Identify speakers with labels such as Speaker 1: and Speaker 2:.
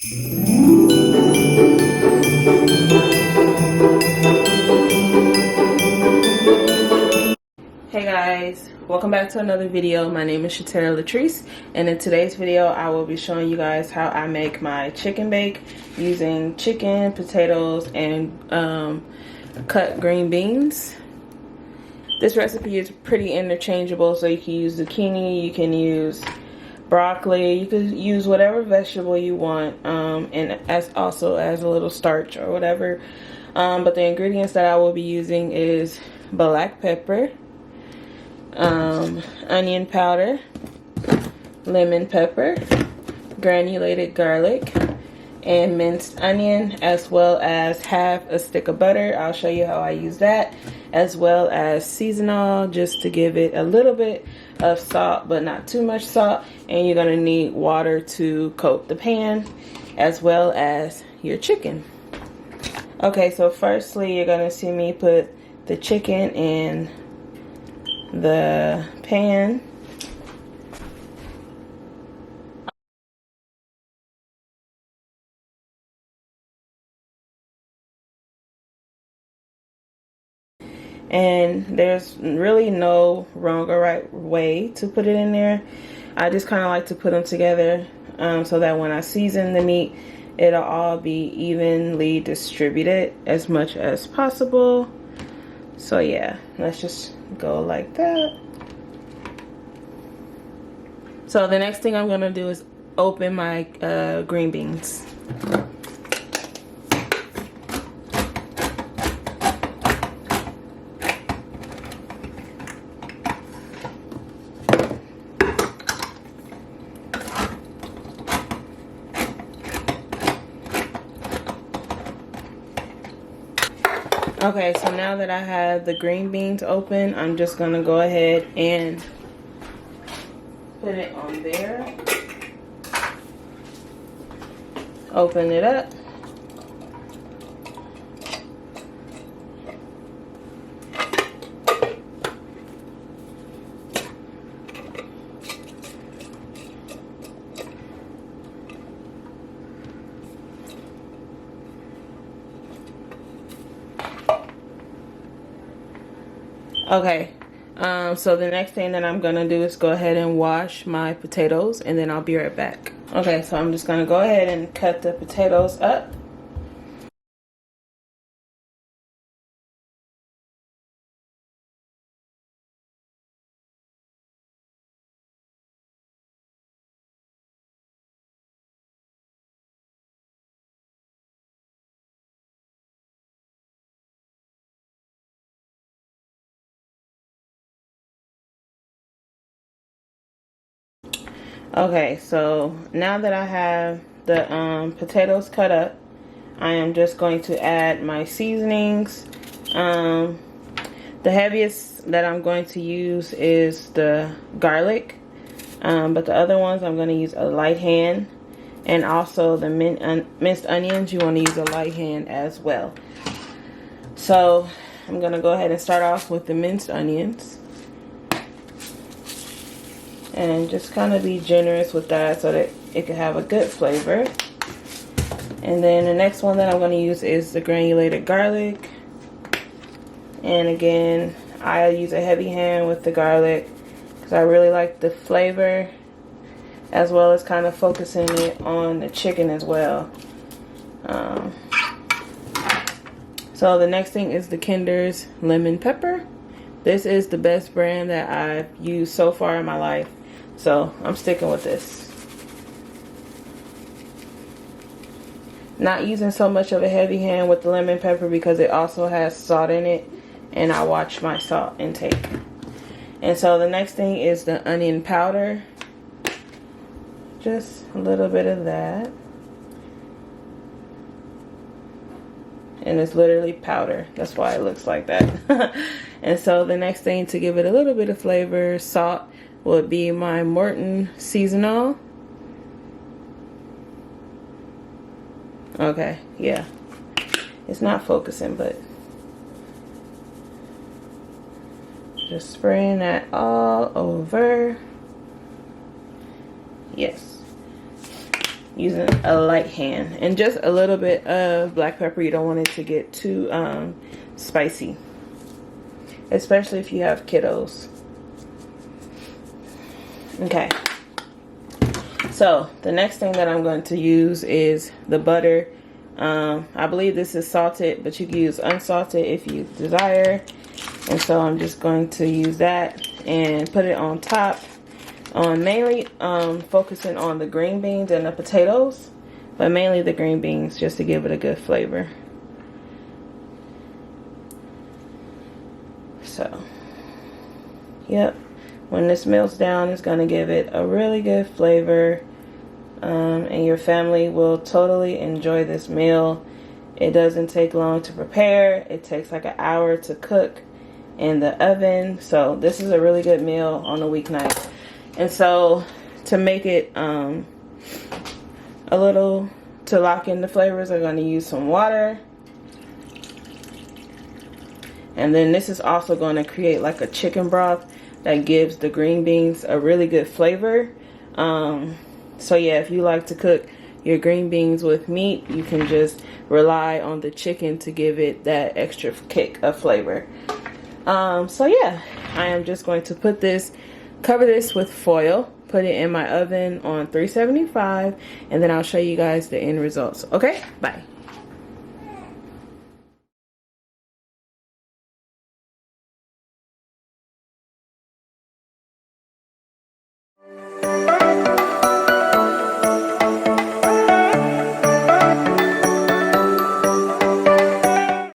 Speaker 1: Hey guys, welcome back to another video. My name is Shatera Latrice, and in today's video I will be showing you guys how I make my chicken bake using chicken, potatoes, and cut green beans. This recipe is pretty interchangeable, so you can use zucchini, you can use broccoli, you can use whatever vegetable you want, and as also as a little starch or whatever. But the ingredients that I will be using is black pepper, onion powder, lemon pepper, granulated garlic, and minced onion, as well as half a stick of butter. I'll show you how I use that, as well as seasonal, just to give it a little bit of salt, but not too much salt. And you're gonna need water to coat the pan, as well as your chicken. Okay, so firstly, you're gonna see me put the chicken in the pan. And there's really no wrong or right way to put it in there. I just kind of like to put them together so that when I season the meat, it'll all be evenly distributed as much as possible. So yeah, let's just go like that. So the next thing I'm gonna do is open my green beans. Okay, so now that I have the green beans open, I'm just gonna go ahead and put it on there. Open it up. Okay, so the next thing that I'm gonna do is go ahead and wash my potatoes, and then I'll be right back. Okay, so I'm just gonna go ahead and cut the potatoes up. Okay, so now that I have the potatoes cut up, I am just going to add my seasonings. The heaviest that I'm going to use is the garlic, but the other ones I'm going to use a light hand, and also the minced onions, you want to use a light hand as well. So I'm going to go ahead and start off with the minced onions. And just kind of be generous with that so that it can have a good flavor. And then the next one that I'm going to use is the granulated garlic. And again, I use a heavy hand with the garlic because I really like the flavor, as well as kind of focusing it on the chicken as well. So the next thing is the Kinder's lemon pepper. This is the best brand that I've used so far in my life, so I'm sticking with this. Not using so much of a heavy hand with the lemon pepper because it also has salt in it, and I watch my salt intake. And so the next thing is the onion powder. Just a little bit of that. And it's literally powder. That's why it looks like that. And so the next thing to give it a little bit of flavor, salt, would be my Morton seasonal. Okay, yeah. It's not focusing, but just spraying that all over. Yes. using a light hand, and just a little bit of black pepper. You don't want it to get too spicy, especially if you have kiddos. Okay, so the next thing that I'm going to use is the butter. I believe this is salted, but you can use unsalted if you desire. And so I'm just going to use that and put it on top, on mainly focusing on the green beans and the potatoes, but mainly the green beans, just to give it a good flavor. So, yep, when this melts down, it's going to give it a really good flavor, and your family will totally enjoy this meal. It doesn't take long to prepare. It takes like an hour to cook in the oven. So this is a really good meal on a weeknight. And so to make it a little, to lock in the flavors, I'm going to use some water. And then this is also going to create like a chicken broth that gives the green beans a really good flavor. So yeah, if you like to cook your green beans with meat, you can just rely on the chicken to give it that extra kick of flavor. So yeah, I am just going to cover this with foil, put it in my oven on 375, and then I'll show you guys the end results. Okay, bye.